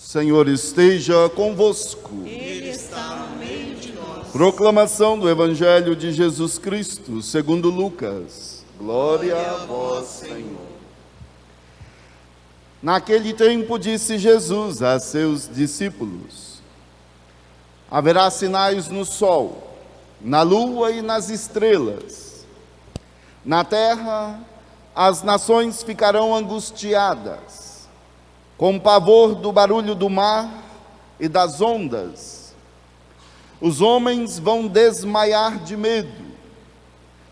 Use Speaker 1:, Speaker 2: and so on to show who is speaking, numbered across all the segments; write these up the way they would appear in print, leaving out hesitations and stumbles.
Speaker 1: Senhor esteja convosco.
Speaker 2: Ele está no meio de nós.
Speaker 1: Proclamação do Evangelho de Jesus Cristo, segundo Lucas. Glória a vós, Senhor. Naquele tempo disse Jesus a seus discípulos: haverá sinais no sol, na lua e nas estrelas. Na terra, as nações ficarão angustiadas, com pavor do barulho do mar e das ondas. Os homens vão desmaiar de medo,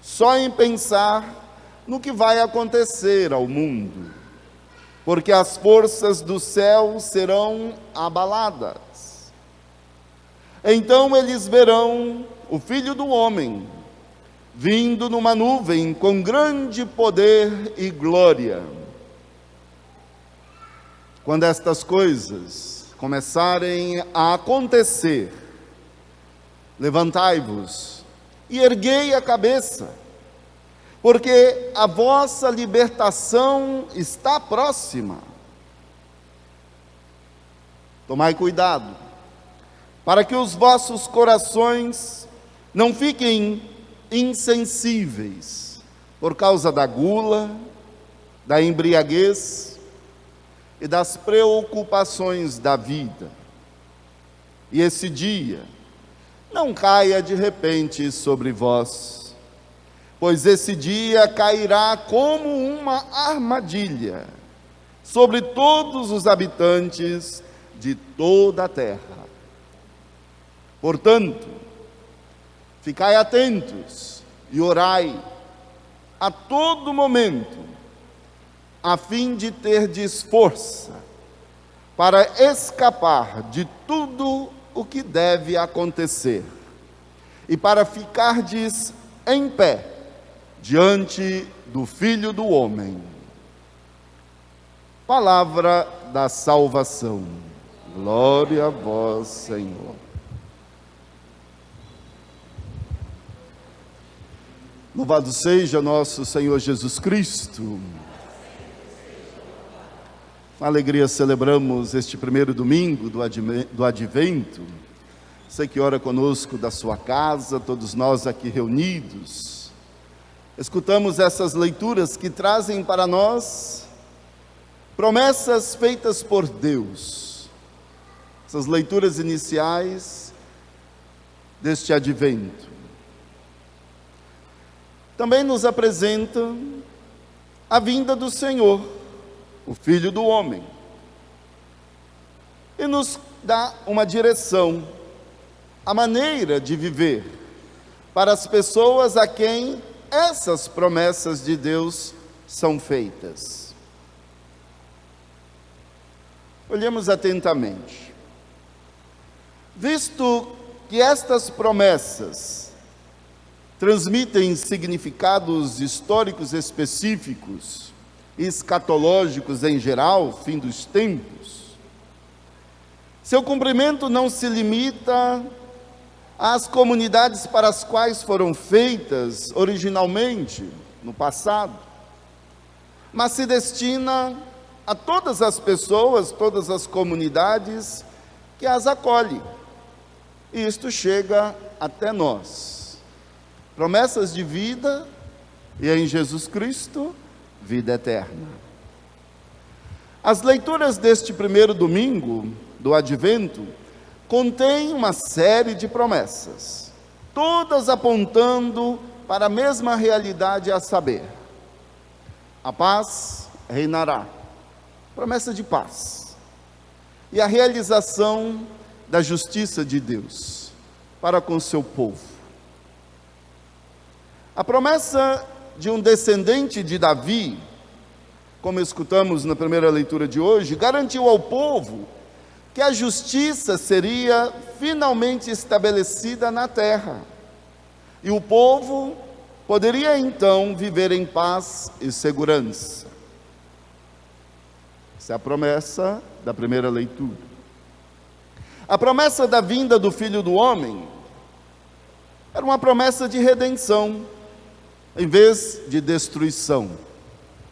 Speaker 1: só em pensar no que vai acontecer ao mundo, porque as forças do céu serão abaladas. Então eles verão o Filho do Homem vindo numa nuvem com grande poder e glória. Quando estas coisas começarem a acontecer, levantai-vos e erguei a cabeça, porque a vossa libertação está próxima. Tomai cuidado, para que os vossos corações não fiquem insensíveis por causa da gula, da embriaguez e das preocupações da vida. E esse dia não caia de repente sobre vós, pois esse dia cairá como uma armadilha sobre todos os habitantes de toda a terra. Portanto, ficai atentos e orai a todo momento, a fim de terdes força para escapar de tudo o que deve acontecer e para ficardes em pé diante do Filho do Homem. Palavra da salvação. Glória a vós, Senhor. Louvado seja nosso Senhor Jesus Cristo. Com alegria celebramos este primeiro domingo do Advento. Você que ora conosco da sua casa, todos nós aqui reunidos, escutamos essas leituras que trazem para nós promessas feitas por Deus. Essas leituras iniciais deste Advento também nos apresentam a vinda do Senhor, o Filho do Homem, e nos dá uma direção, a maneira de viver para as pessoas a quem essas promessas de Deus são feitas. Olhemos atentamente. Visto que estas promessas transmitem significados históricos específicos e escatológicos em geral, fim dos tempos, seu cumprimento não se limita às comunidades para as quais foram feitas originalmente, no passado, mas se destina a todas as pessoas, todas as comunidades que as acolhem, e isto chega até nós. Promessas de vida, e em Jesus Cristo, vida eterna. As leituras deste primeiro domingo do Advento contêm uma série de promessas, todas apontando para a mesma realidade, a saber, a paz reinará, promessa de paz, e a realização da justiça de Deus para com seu povo. A promessa de um descendente de Davi, como escutamos na primeira leitura de hoje, garantiu ao povo que a justiça seria finalmente estabelecida na terra, e o povo poderia então viver em paz e segurança. Essa é a promessa da primeira leitura. A promessa da vinda do Filho do Homem era uma promessa de redenção, em vez de destruição,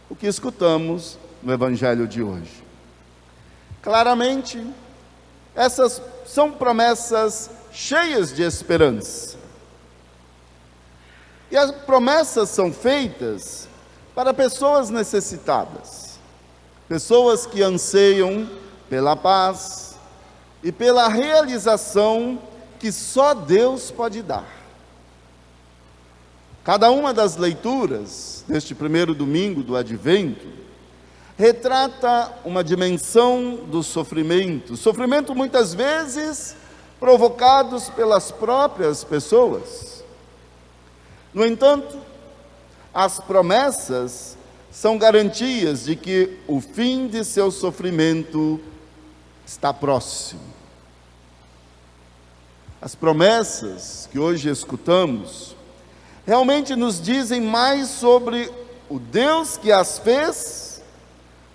Speaker 1: o que escutamos no Evangelho de hoje. Claramente, Essas são promessas cheias de esperança. E as promessas são feitas para pessoas necessitadas, pessoas que anseiam pela paz e pela realização que só Deus pode dar. Cada uma das leituras deste primeiro domingo do Advento retrata uma dimensão do sofrimento muitas vezes provocados pelas próprias pessoas. No entanto, as promessas são garantias de que o fim de seu sofrimento está próximo. As promessas que hoje escutamos realmente nos dizem mais sobre o Deus que as fez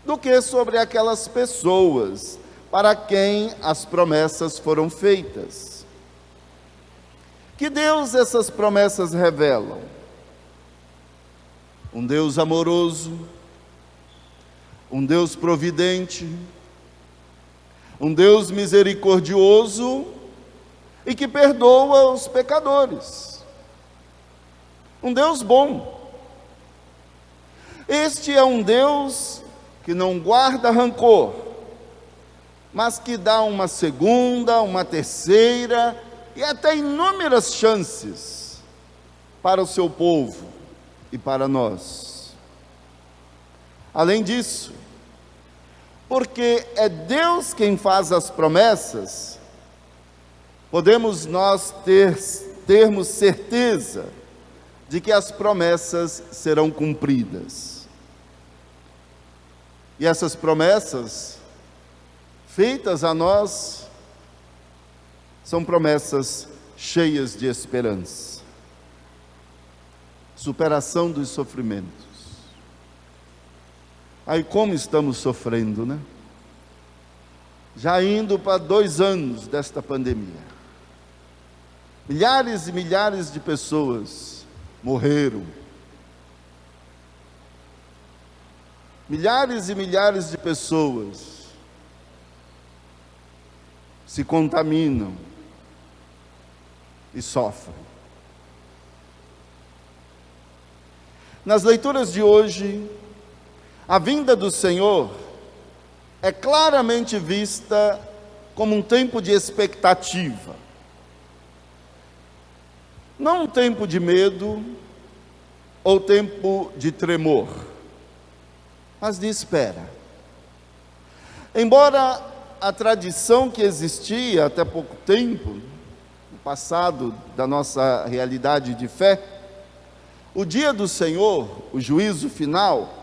Speaker 1: do que sobre aquelas pessoas para quem as promessas foram feitas. Que Deus essas promessas revelam? Um Deus amoroso, um Deus providente, um Deus misericordioso e que perdoa os pecadores. Um Deus bom. Este é um Deus que não guarda rancor, mas que dá uma segunda, uma terceira e até inúmeras chances para o seu povo e para nós. Além disso, porque é Deus quem faz as promessas, podemos nós termos certeza de que as promessas serão cumpridas. E essas promessas feitas a nós são promessas cheias de esperança. Superação dos sofrimentos. Aí como estamos sofrendo, né? Já indo para 2 anos desta pandemia. Milhares e milhares de pessoas morreram. Milhares e milhares de pessoas se contaminam e sofrem. Nas leituras de hoje, a vinda do Senhor é claramente vista como um tempo de expectativa. Não um tempo de medo ou tempo de tremor, mas de espera. Embora a tradição que existia até pouco tempo, no passado da nossa realidade de fé, o dia do Senhor, o juízo final,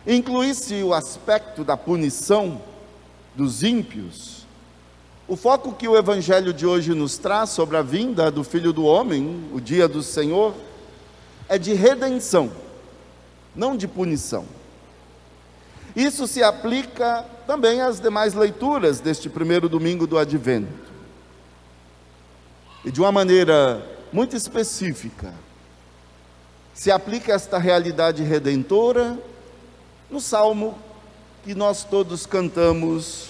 Speaker 1: incluísse o aspecto da punição dos ímpios, o foco que o Evangelho de hoje nos traz sobre a vinda do Filho do Homem, o dia do Senhor, é de redenção, não de punição. Isso se aplica também às demais leituras deste primeiro domingo do Advento. E de uma maneira muito específica, se aplica esta realidade redentora no salmo que nós todos cantamos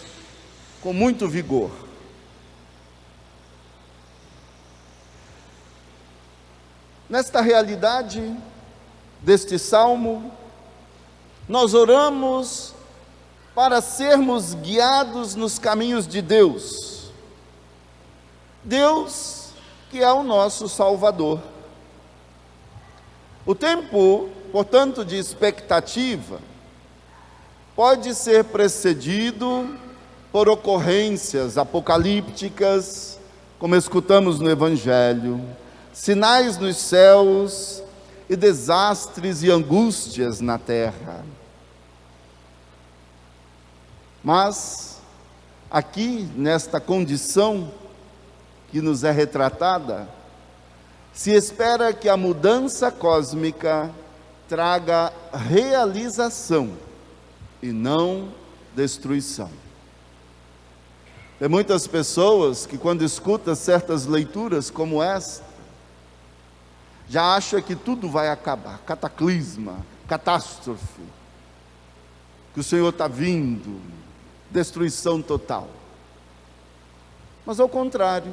Speaker 1: com muito vigor. Nesta realidade deste salmo, nós oramos para sermos guiados nos caminhos de Deus. Deus que é o nosso Salvador. O tempo, portanto, de expectativa pode ser precedido por ocorrências apocalípticas, como escutamos no Evangelho, sinais nos céus e desastres e angústias na terra. Mas, aqui, nesta condição que nos é retratada, se espera que a mudança cósmica traga realização e não destruição. Tem muitas pessoas que, quando escutam certas leituras como esta, já acham que tudo vai acabar, cataclisma, catástrofe, que o Senhor está vindo, destruição total. Mas ao contrário,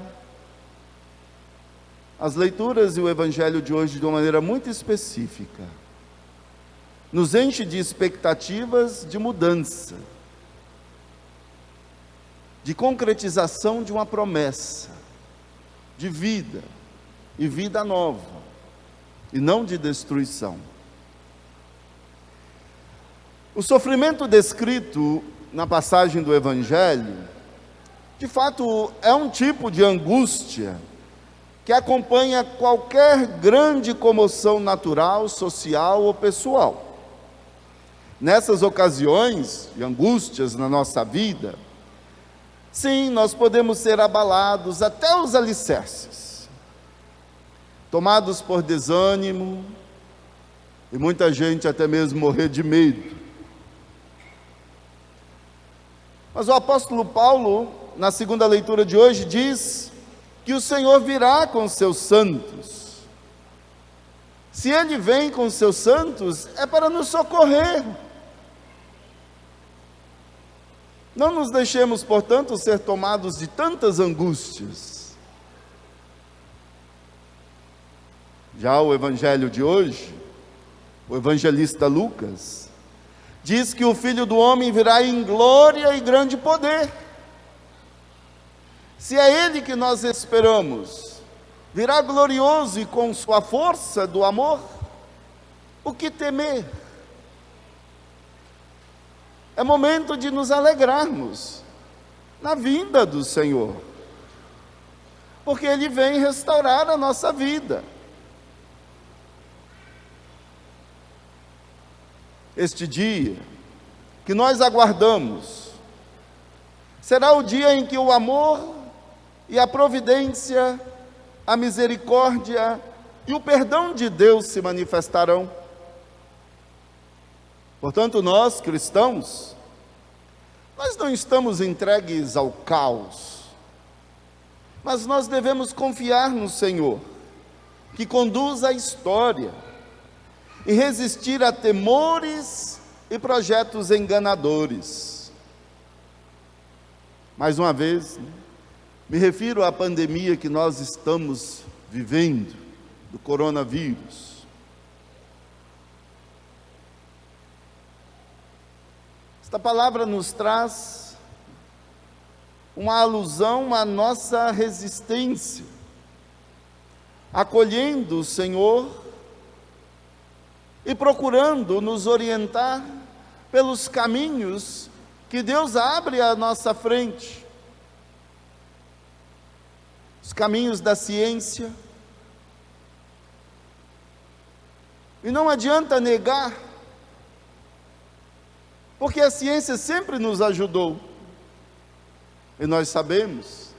Speaker 1: as leituras e o evangelho de hoje, de uma maneira muito específica, nos enche de expectativas de mudança, de concretização de uma promessa, de vida, e vida nova, e não de destruição. O sofrimento descrito na passagem do evangelho, de fato, é um tipo de angústia que acompanha qualquer grande comoção natural, social ou pessoal. Nessas ocasiões de angústias na nossa vida, sim, nós podemos ser abalados até os alicerces, tomados por desânimo, e muita gente até mesmo morrer de medo. Mas o apóstolo Paulo, na segunda leitura de hoje, diz que o Senhor virá com seus santos. Se Ele vem com seus santos, é para nos socorrer. Não nos deixemos, portanto, ser tomados de tantas angústias. Já o evangelho de hoje, o evangelista Lucas, diz que o Filho do Homem virá em glória e grande poder. Se é Ele que nós esperamos, virá glorioso e com sua força do amor, o que temer? É momento de nos alegrarmos na vinda do Senhor, porque Ele vem restaurar a nossa vida. Este dia que nós aguardamos será o dia em que o amor e a providência, a misericórdia e o perdão de Deus se manifestarão. Portanto, nós cristãos, nós não estamos entregues ao caos, mas nós devemos confiar no Senhor, que conduz a história, e resistir a temores e projetos enganadores. Mais uma vez, me refiro à pandemia que nós estamos vivendo, do coronavírus. Esta palavra nos traz uma alusão à nossa resistência, acolhendo o Senhor e procurando nos orientar pelos caminhos que Deus abre à nossa frente. Os caminhos da ciência. E não adianta negar, porque a ciência sempre nos ajudou. E nós sabemos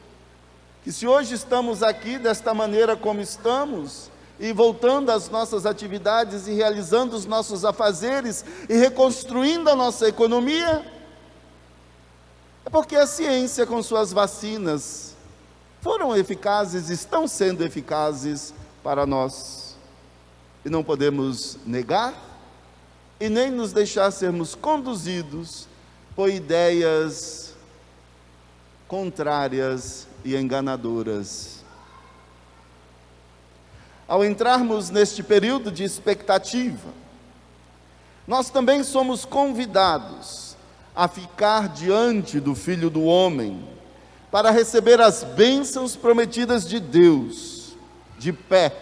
Speaker 1: que se hoje estamos aqui desta maneira como estamos, e voltando às nossas atividades e realizando os nossos afazeres e reconstruindo a nossa economia, é porque a ciência com suas vacinas foram eficazes, estão sendo eficazes para nós. E não podemos negar e nem nos deixar sermos conduzidos por ideias contrárias e enganadoras. Ao entrarmos neste período de expectativa, nós também somos convidados a ficar diante do Filho do Homem, para receber as bênçãos prometidas de Deus, de pé,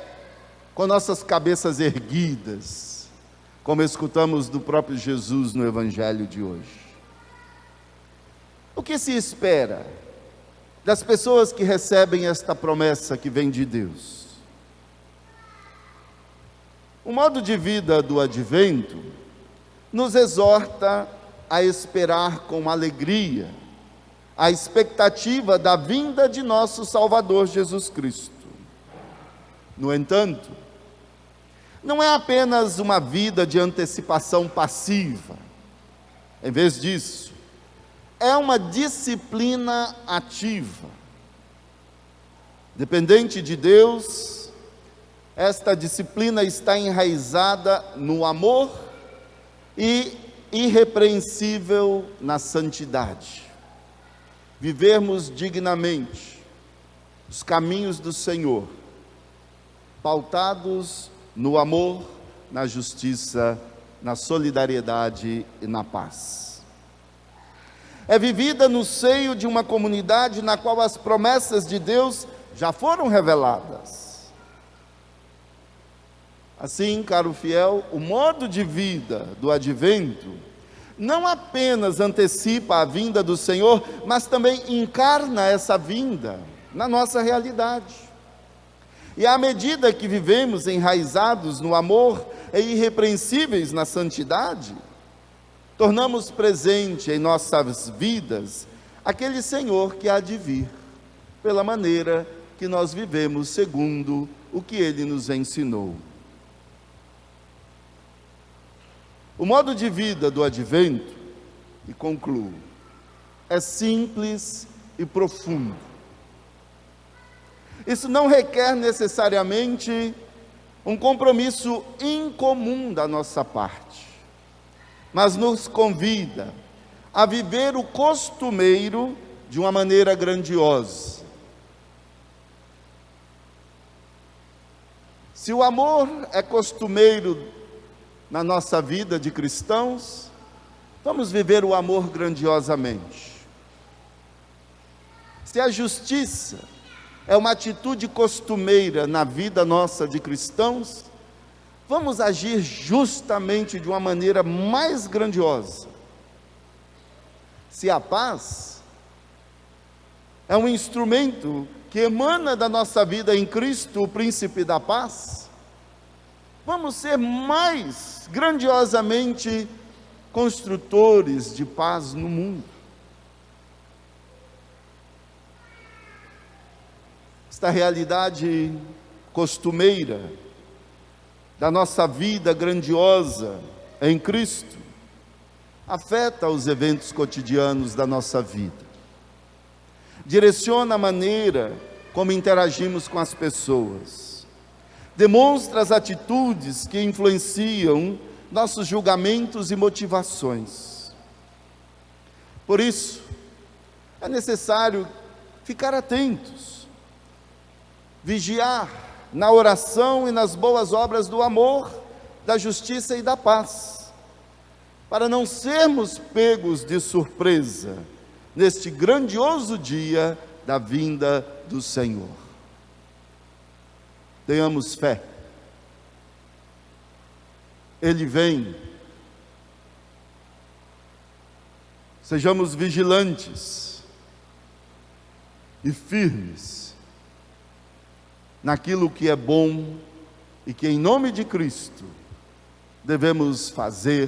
Speaker 1: com nossas cabeças erguidas, como escutamos do próprio Jesus no Evangelho de hoje. O que se espera das pessoas que recebem esta promessa que vem de Deus? O modo de vida do advento nos exorta a esperar com alegria a expectativa da vinda de nosso Salvador Jesus Cristo. No entanto, não é apenas uma vida de antecipação passiva. Em vez disso, é uma disciplina ativa. Dependente de Deus, esta disciplina está enraizada no amor e irrepreensível na santidade. Vivermos dignamente, os caminhos do Senhor, pautados no amor, na justiça, na solidariedade e na paz. É vivida no seio de uma comunidade na qual as promessas de Deus já foram reveladas. Assim, caro fiel, o modo de vida do advento não apenas antecipa a vinda do Senhor, mas também encarna essa vinda na nossa realidade. E à medida que vivemos enraizados no amor e irrepreensíveis na santidade, tornamos presente em nossas vidas aquele Senhor que há de vir, pela maneira que nós vivemos segundo o que Ele nos ensinou. O modo de vida do advento, e concluo, é simples e profundo. Isso não requer necessariamente um compromisso incomum da nossa parte, mas nos convida a viver o costumeiro de uma maneira grandiosa. Se o amor é costumeiro na nossa vida de cristãos, vamos viver o amor grandiosamente. Se a justiça é uma atitude costumeira na vida nossa de cristãos, vamos agir justamente de uma maneira mais grandiosa. Se a paz é um instrumento que emana da nossa vida em Cristo, o príncipe da paz, vamos ser mais grandiosamente construtores de paz no mundo. Esta realidade costumeira da nossa vida grandiosa em Cristo afeta os eventos cotidianos da nossa vida, direciona a maneira como interagimos com as pessoas, demonstra as atitudes que influenciam nossos julgamentos e motivações. Por isso, é necessário ficar atentos, vigiar na oração e nas boas obras do amor, da justiça e da paz, para não sermos pegos de surpresa neste grandioso dia da vinda do Senhor. Tenhamos fé. Ele vem. Sejamos vigilantes e firmes naquilo que é bom e que em nome de Cristo devemos fazer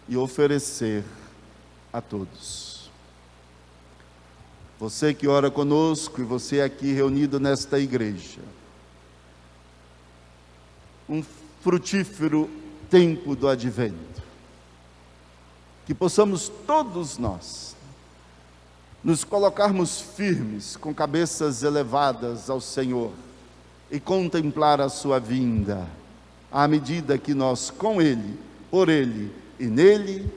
Speaker 1: e oferecer a todos. Você que ora conosco e você aqui reunido nesta igreja, um frutífero tempo do advento, que possamos todos nós nos colocarmos firmes, com cabeças elevadas ao Senhor, e contemplar a sua vinda, à medida que nós com Ele, por Ele e nele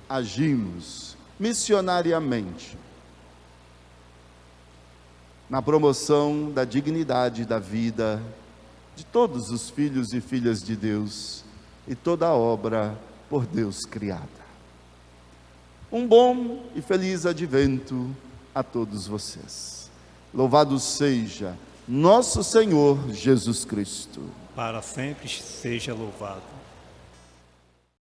Speaker 1: agimos missionariamente na promoção da dignidade da vida de todos os filhos e filhas de Deus e toda a obra por Deus criada. Um bom e feliz advento a todos vocês. Louvado seja nosso Senhor Jesus Cristo.
Speaker 3: Para sempre seja louvado.